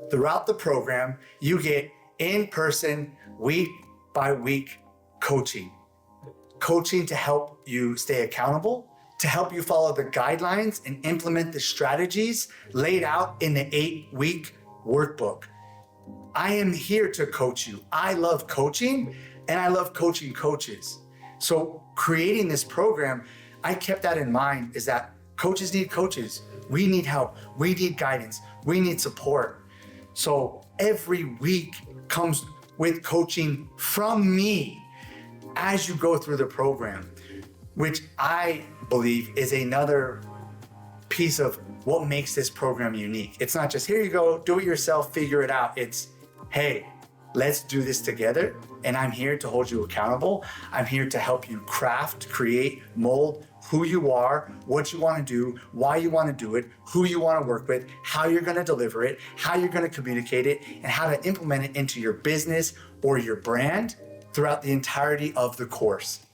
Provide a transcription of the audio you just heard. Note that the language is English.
throughout the program, you get in-person, week by week coaching. Coaching to help you stay accountable, to help you follow the guidelines and implement the strategies laid out in the 8-week workbook. I am here to coach you. I love coaching and I love coaching coaches. So creating this program, I kept that in mind, is that coaches need coaches. We need help. We need guidance. We need support. So every week comes with coaching from me as you go through the program, which I believe is another piece of what makes this program unique. It's not just, here you go, do it yourself, figure it out. It's, hey, let's do this together. And I'm here to hold you accountable. I'm here to help you craft, create, mold who you are, what you want to do, why you want to do it, who you want to work with, how you're going to deliver it, how you're going to communicate it, and how to implement it into your business or your brand throughout the entirety of the course.